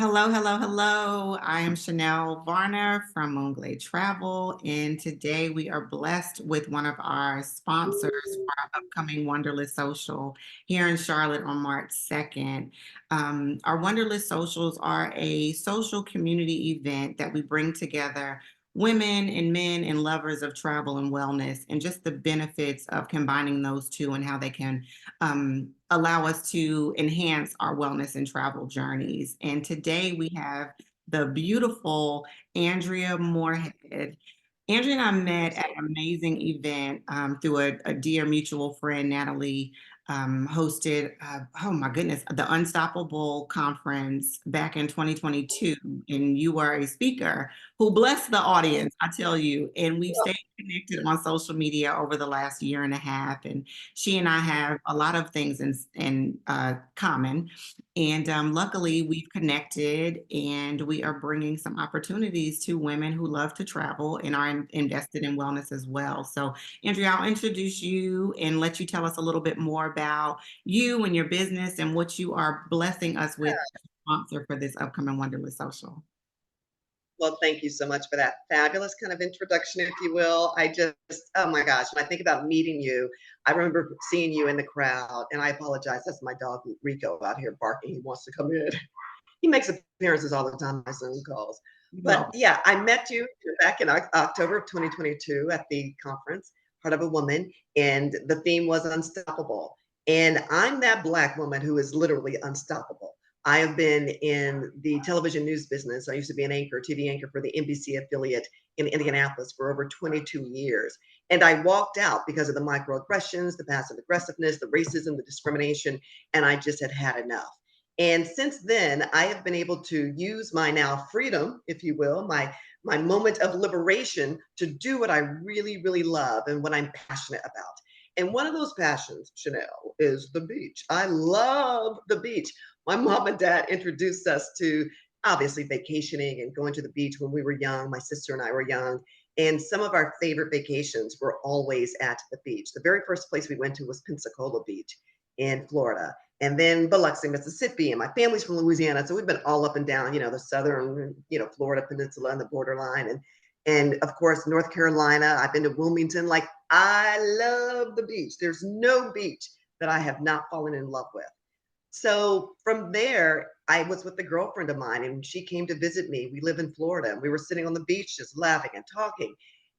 Hello, hello, hello. I am Chanel Varner from Moonglade Travel, and today we are blessed with one of our sponsors for our upcoming Wanderlust Social here in Charlotte on March 2nd. Our Wanderlust Socials are a social community event that we bring together women and men and lovers of travel and wellness, and just the benefits of combining those two and how they can allow us to enhance our wellness and travel journeys. And today we have the beautiful Andrea Morehead. Andrea and I met at an amazing event through a dear mutual friend, Natalie, hosted, oh my goodness, the Unstoppable Conference back in 2022. And you were a speaker who blessed the audience, I tell you. And we've stayed connected on social media over the last year and a half. And she and I have a lot of things in common. And luckily, we've connected and we are bringing some opportunities to women who love to travel and are invested in wellness as well. So, Andrea, I'll introduce you and let you tell us a little bit more about you and your business and what you are blessing us with as a sponsor for this upcoming Wanderlust Social. Well, thank you so much for that fabulous kind of introduction, if you will. Oh my gosh, when I think about meeting you, I remember seeing you in the crowd, and I apologize. That's my dog, Rico, out here barking. He wants to come in. He makes appearances all the time, my Zoom calls. But Well, yeah, I met you back in October of 2022 at the conference, Heart of a Woman, and the theme was unstoppable. And I'm that Black woman who is literally unstoppable. I have been in the television news business. I used to be an anchor, TV anchor for the NBC affiliate in Indianapolis for over 22 years. And I walked out because of the microaggressions, the passive aggressiveness, the racism, the discrimination, and I just had had enough. And since then, I have been able to use my now freedom, if you will, my moment of liberation to do what I really, really love and what I'm passionate about. And one of those passions, Chanel, is the beach. I love the beach. My mom and dad introduced us to obviously vacationing and going to the beach when we were young. My sister and I were young. And some of our favorite vacations were always at the beach. The very first place we went to was Pensacola Beach in Florida, and then Biloxi, Mississippi. And my family's from Louisiana, so we've been all up and down, the southern, Florida Peninsula and the borderline, and of course North Carolina. I've been to Wilmington. Like, I love the beach. There's no beach that I have not fallen in love with. So from there, I was with a girlfriend of mine, and she came to visit me. We live in Florida, and we were sitting on the beach just laughing and talking.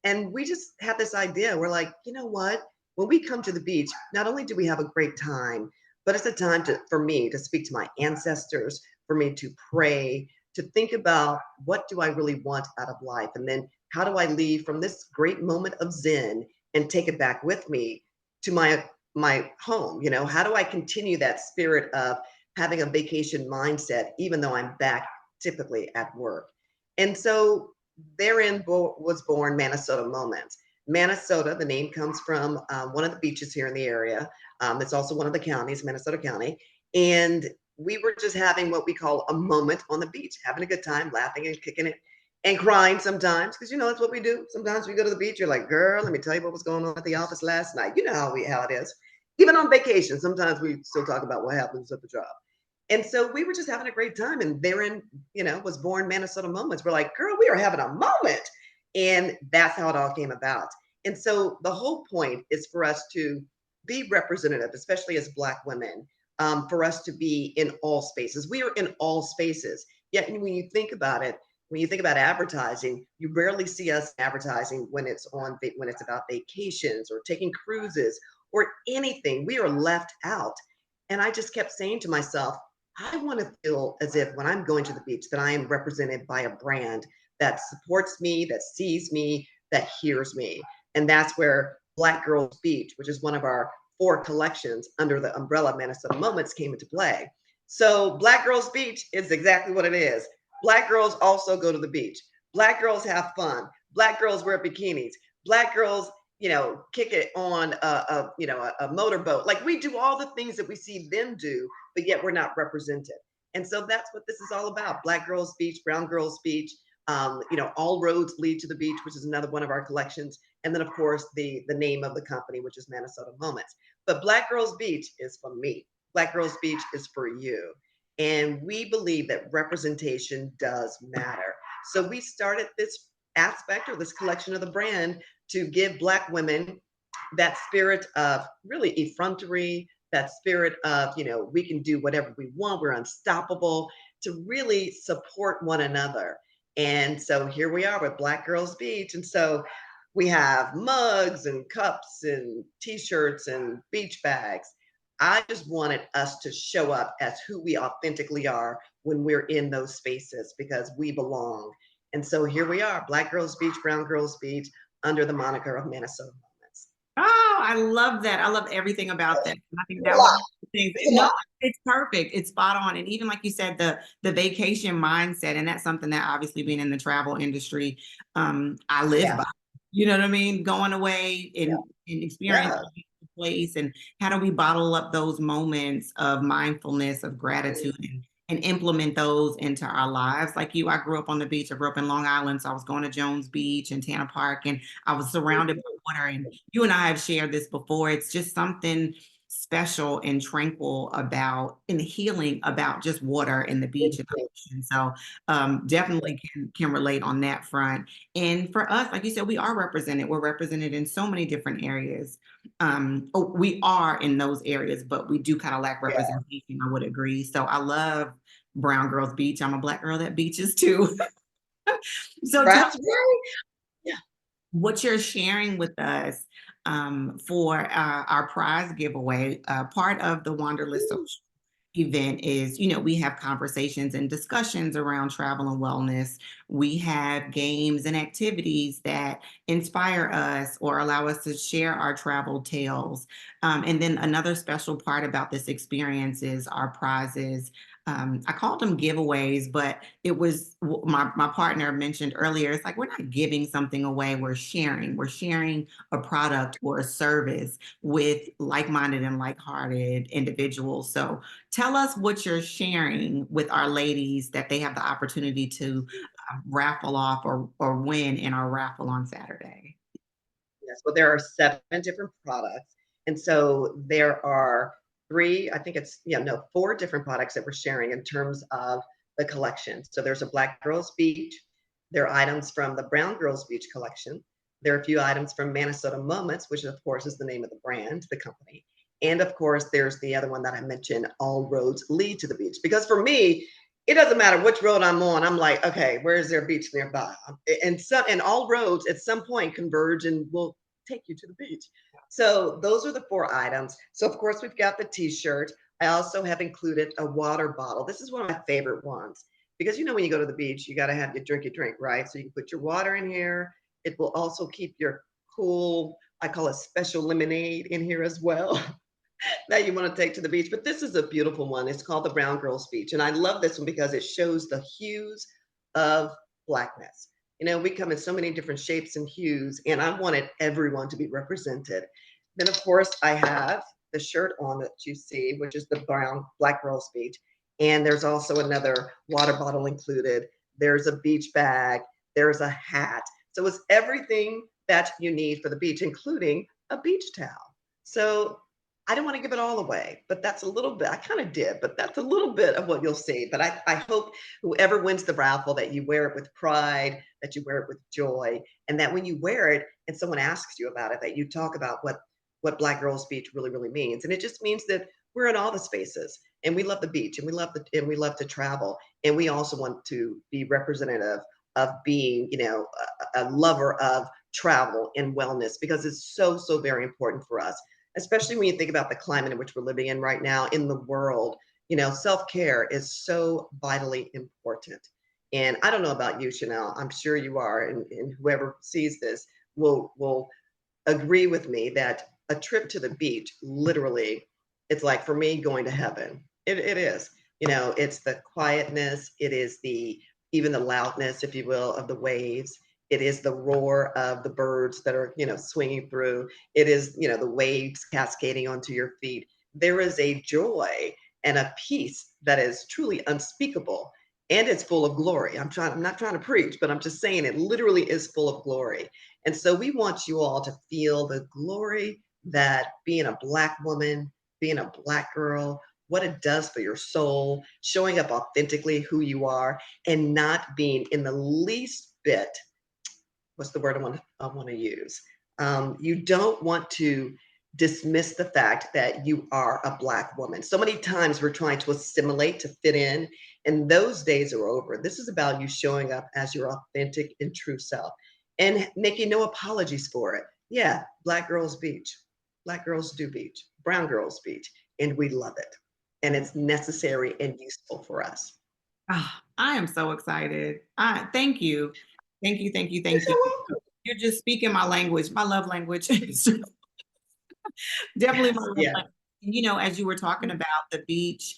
And we just had this idea. We're like, you know what? When we come to the beach, not only do we have a great time, but it's a time for me to speak to my ancestors, for me to pray, to think about what do I really want out of life? And then how do I leave from this great moment of Zen and take it back with me to my home? How do I continue that spirit of having a vacation mindset, even though I'm back typically at work? And so therein was born Manasota Moments. Manasota, the name comes from one of the beaches here in the area. It's also one of the counties, Manasota County. And we were just having what we call a moment on the beach, having a good time, laughing and kicking it and crying sometimes, because that's what we do. Sometimes we go to the beach, you're like, girl, let me tell you what was going on at the office last night. You know how it is. Even on vacation, sometimes we still talk about what happens at the job. And so we were just having a great time. And therein, was born Manasota Moments. We're like, girl, we are having a moment. And that's how it all came about. And so the whole point is for us to be representative, especially as Black women, for us to be in all spaces. We are in all spaces. Yet when you think about it, when you think about advertising, you rarely see us advertising when it's about vacations or taking cruises or anything. We are left out. And I just kept saying to myself, I want to feel as if when I'm going to the beach that I am represented by a brand that supports me, that sees me, that hears me. And that's where Black Girls Beach, which is one of our 4 collections under the umbrella Manasota Moments, came into play. So Black Girls Beach is exactly what it is. Black girls also go to the beach. Black girls have fun. Black girls wear bikinis. Black girls, kick it on a motorboat. Like, we do all the things that we see them do, but yet we're not represented. And so that's what this is all about. Black Girls Beach, Brown Girls Beach. All roads lead to the beach, which is another one of our collections. And then, of course, the name of the company, which is Manasota Moments. But Black Girls Beach is for me. Black Girls Beach is for you. And we believe that representation does matter. So we started this aspect or this collection of the brand to give Black women that spirit of really effrontery, that spirit of, we can do whatever we want, we're unstoppable, to really support one another. And so here we are with Black Girls Beach. And so we have mugs and cups and t-shirts and beach bags. I just wanted us to show up as who we authentically are when we're in those spaces because we belong. And so here we are, Black Girls Beach, Brown Girls Beach, under the moniker of Manasota Moments. Oh, I love that. I love everything about that. I think It's a that was lot. one of the things. It's a No, lot. it's perfect. It's spot on. And even like you said, the vacation mindset, and that's something that obviously being in the travel industry, I live Yeah. by. You know what I mean? Going away Yeah. and experiencing Yeah. the place, and how do we bottle up those moments of mindfulness, of gratitude, and implement those into our lives? Like you, I grew up on the beach. I grew up in Long Island, so I was going to Jones Beach and Tana Park, and I was surrounded by water. And you and I have shared this before. It's just something special and tranquil about and healing about just water and the beach and the ocean. So definitely can relate on that front. And for us, like you said, we are represented. We're represented in so many different areas. We are in those areas, but we do kind of lack Yeah. representation. I would agree. So I love Brown Girls Beach. I'm a Black girl that beaches too. So tell That's right. Yeah. what you're sharing with us for our prize giveaway. Part of the Wanderlust Social Ooh, event is, we have conversations and discussions around travel and wellness. We have games and activities that inspire us or allow us to share our travel tales. And then another special part about this experience is our prizes. I called them giveaways, but it was my partner mentioned earlier. It's like we're not giving something away, we're sharing. We're sharing a product or a service with like-minded and like-hearted individuals. So tell us what you're sharing with our ladies that they have the opportunity to raffle off or win in our raffle on Saturday. yes. Well, there are 7 different products. And so there are 3, I think it's, yeah, no, 4 different products that we're sharing in terms of the collection. So there's a Black Girls Beach. There are items from the Brown Girls Beach collection. There are a few items from Manasota Moments, which of course is the name of the brand, the company. And of course, there's the other one that I mentioned, All Roads Lead to the Beach. Because for me, it doesn't matter which road I'm on. I'm like, okay, where is there a beach nearby? And all roads at some point converge and will take you to the beach. So those are the 4 items. So of course we've got the t-shirt. I also have included a water bottle. This is one of my favorite ones because when you go to the beach, you got to have your drink, right? So you can put your water in here. It will also keep your cool, I call it special lemonade in here as well that you want to take to the beach. But this is a beautiful one. It's called the Brown Girls Beach. And I love this one because it shows the hues of Blackness. We come in so many different shapes and hues, and I wanted everyone to be represented. Then, of course, I have the shirt on that you see, which is the brown Black Girls Beach. And there's also another water bottle included. There's a beach bag. There's a hat. So it's everything that you need for the beach, including a beach towel. So I don't want to give it all away, but that's a little bit, I kind of did, but that's a little bit of what you'll see. But I hope whoever wins the raffle that you wear it with pride, that you wear it with joy, and that when you wear it and someone asks you about it, that you talk about what Black Girls Beach really, really means. And it just means that we're in all the spaces and we love the beach and we love to travel. And we also want to be representative of being, a lover of travel and wellness because it's so, so very important for us, especially when you think about the climate in which we're living in right now in the world. Self-care is so vitally important. And I don't know about you, Chanel. I'm sure you are, and whoever sees this will agree with me that a trip to the beach, literally, it's like for me going to heaven. It is. It's the quietness. It is even the loudness, if you will, of the waves. It is the roar of the birds that are, swinging through. It is, the waves cascading onto your feet. There is a joy and a peace that is truly unspeakable, and it's full of glory. I'm not trying to preach, but I'm just saying it literally is full of glory. And so we want you all to feel the glory that being a Black woman, being a Black girl, what it does for your soul, showing up authentically who you are, and not being in the least bit, what's the word I want to use? You don't want to dismiss the fact that you are a Black woman. So many times we're trying to assimilate to fit in, and those days are over. This is about you showing up as your authentic and true self and making no apologies for it. Yeah, Black girls beach. Black girls do beach. Brown girls beach. And we love it. And it's necessary and useful for us. Ah, I am so excited. Thank you. Thank you, thank you, You're thank so you. welcome. You're just speaking my language, my love language. Definitely my Yes, love yeah. language. As you were talking about the beach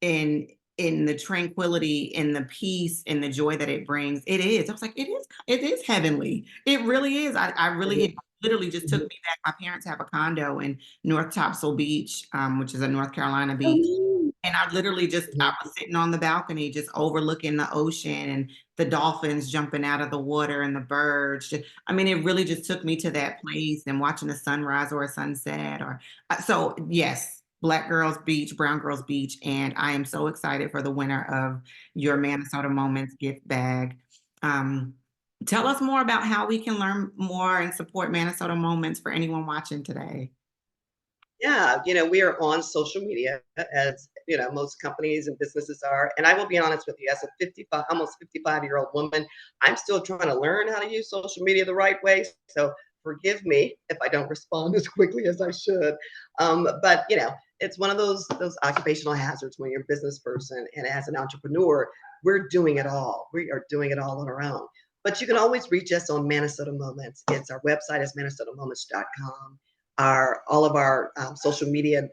and in the tranquility and the peace and the joy that it brings, it is. I was like, it is heavenly. It really is. I really, Mhm, it literally just took mhm. me back. My parents have a condo in North Topsail Beach, which is a North Carolina beach. Oh, And I literally just I mhm. was sitting on the balcony just overlooking the ocean and the dolphins jumping out of the water and the birds. I mean, it really just took me to that place and watching a sunrise or a sunset or so yes, Black Girls Beach, Brown Girls Beach, and I am so excited for the winner of your Manasota Moments gift bag. Um, Tell us more about how we can learn more and support Manasota Moments for anyone watching today. Yeah, we are on social media as, most companies and businesses are. And I will be honest with you, as a 55, almost 55-year-old woman, I'm still trying to learn how to use social media the right way. So forgive me if I don't respond as quickly as I should. But it's one of those occupational hazards when you're a business person and as an entrepreneur, we're doing it all. We are doing it all on our own. But you can always reach us on Manasota Moments. It's our website is manasotamoments.com. Our all of our social media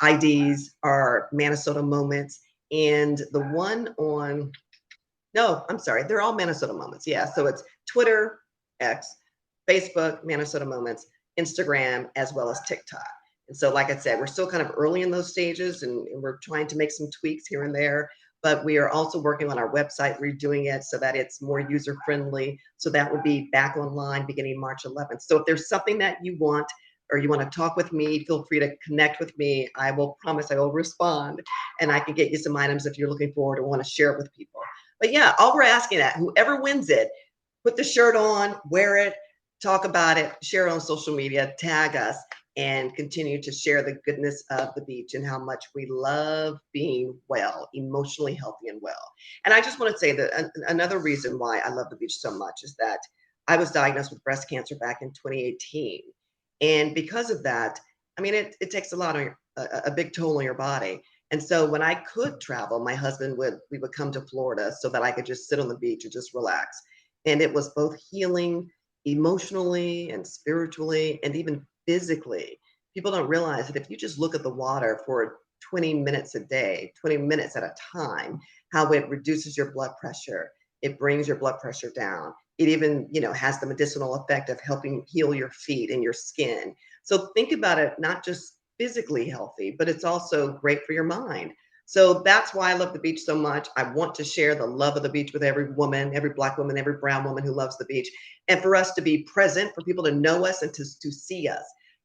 IDs are Manasota Moments, and the one on no, I'm sorry, they're all Manasota Moments. Yeah, so it's Twitter, X, Facebook, Manasota Moments, Instagram, as well as TikTok. And so, like I said, we're still kind of early in those stages, and we're trying to make some tweaks here and there. But we are also working on our website, redoing it so that it's more user friendly. So that will be back online beginning March 11th. So if there's something that you want or you want to talk with me, feel free to connect with me. I will promise I will respond, and I can get you some items if you're looking forward or want to share it with people. But yeah, all we're asking at whoever wins it, put the shirt on, wear it, talk about it, share it on social media, tag us, and continue to share the goodness of the beach and how much we love being well, emotionally healthy and well. And I just want to say that another reason why I love the beach so much is that I was diagnosed with breast cancer back in 2018. And because of that, I mean, it takes a lot on a big toll on your body. And so when I could travel, my husband we would come to Florida so that I could just sit on the beach and just relax. And it was both healing emotionally and spiritually and even physically. People don't realize that if you just look at the water for 20 minutes a day, 20 minutes at a time, how it reduces your blood pressure. It brings your blood pressure down. It even, has the medicinal effect of helping heal your feet and your skin. So think about it, not just physically healthy, but it's also great for your mind. So that's why I love the beach so much. I want to share the love of the beach with every woman, every Black woman, every brown woman who loves the beach, and for us to be present, for people to know us and to see us.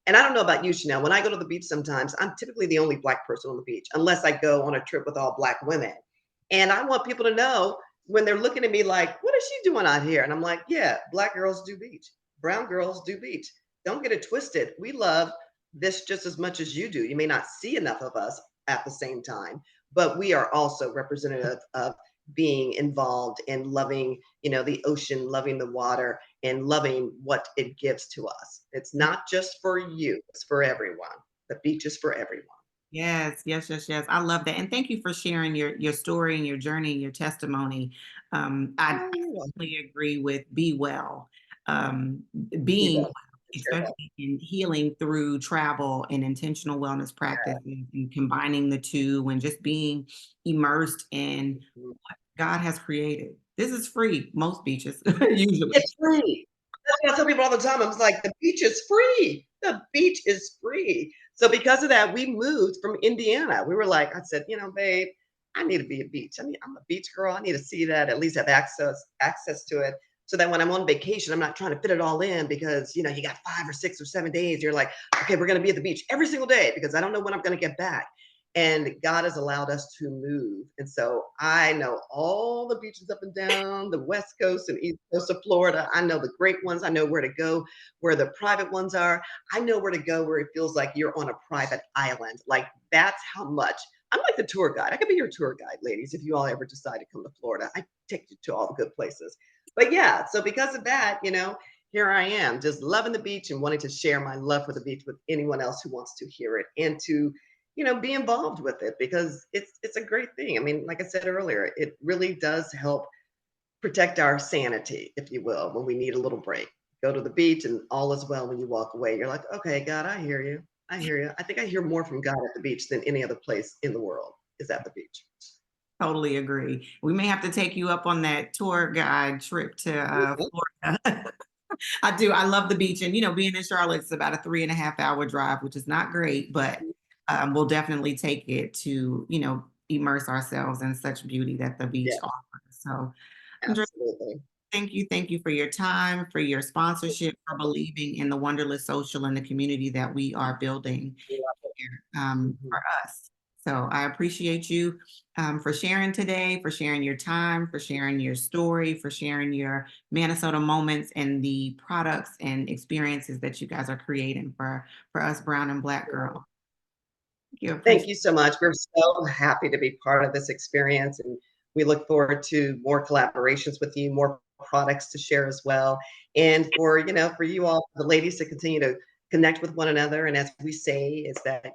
And I don't know about you, Chanel. When I go to the beach sometimes, I'm typically the only Black person on the beach, unless I go on a trip with all Black women. And I want people to know when they're looking at me like, what is she doing out here? And I'm like, yeah, Black girls do beach, brown girls do beach. Don't get it twisted. We love this just as much as you do. You may not see enough of us at the same time, but we are also representative of being involved in loving, the ocean, loving the water, and loving what it gives to us. It's not just for you, it's for everyone. The beach is for everyone. Yes, yes, yes, yes. I love that. And thank you for sharing your story and your journey and your testimony. I Oh, you're welcome. absolutely agree with be well. Um, Be Being well. well, It's your well. especially in healing through travel and intentional wellness practices and combining the two and just being immersed in Mhm. what God has created. This is free, most beaches, usually. It's free. That's what I tell people all the time. I was like, the beach is free. The beach is free. So because of that, we moved from Indiana. We were like, I said, babe, I need to be a beach. I'm a beach girl. I need to see that, at least have access to it. So that when I'm on vacation, I'm not trying to fit it all in because you got 5 or 6 or 7 days. You're like, okay, we're gonna be at the beach every single day because I don't know when I'm gonna get back. and God has allowed us to move. And so I know all the beaches up and down the West Coast and East Coast of Florida. I know the great ones. I know where to go, where the private ones are. I know where to go where it feels like you're on a private island. Like that's how much I'm like the tour guide. I could be your tour guide, ladies, if you all ever decide to come to Florida. I take you to all the good places. But yeah, so because of that, here I am just loving the beach and wanting to share my love for the beach with anyone else who wants to hear it and to be involved with it because it's a great thing. I mean, like I said earlier, it really does help protect our sanity, if you will, when we need a little break. Go to the beach and all is well when you walk away. You're like, okay, God, I hear you. I hear you. I think I hear more from God at the beach than any other place in the world is at the beach. Totally agree. We may have to take you up on that tour guide trip to Mhm. Florida. I do. I love the beach, and being in Charlotte, it's about a 3.5 hour drive, which is not great, but we'll definitely take it to immerse ourselves in such beauty that the beach Yes, offers. So, Andrea, absolutely. thank you for your time, for your sponsorship, for believing in the Wanderlust Social and the community that we are building Love it. here Mhm. for us. So I appreciate you for sharing today, for sharing your time, for sharing your story, for sharing your Manasota moments and the products and experiences that you guys are creating for us brown and black girls. Thank you. Thank Appreciate. you so much. We're so happy to be part of this experience, and we look forward to more collaborations with you, more products to share as well, and for you all, the ladies, to continue to connect with one another. And as we say, is that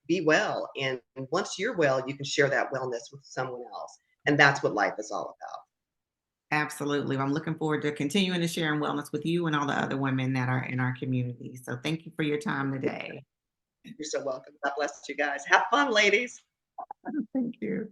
be well, and once you're well, you can share that wellness with someone else, and that's what life is all about. Absolutely. I'm looking forward to continuing to share in wellness with you and all the other women that are in our community. So thank you for your time today. You're so welcome. God bless you guys. Have fun, ladies. Thank you.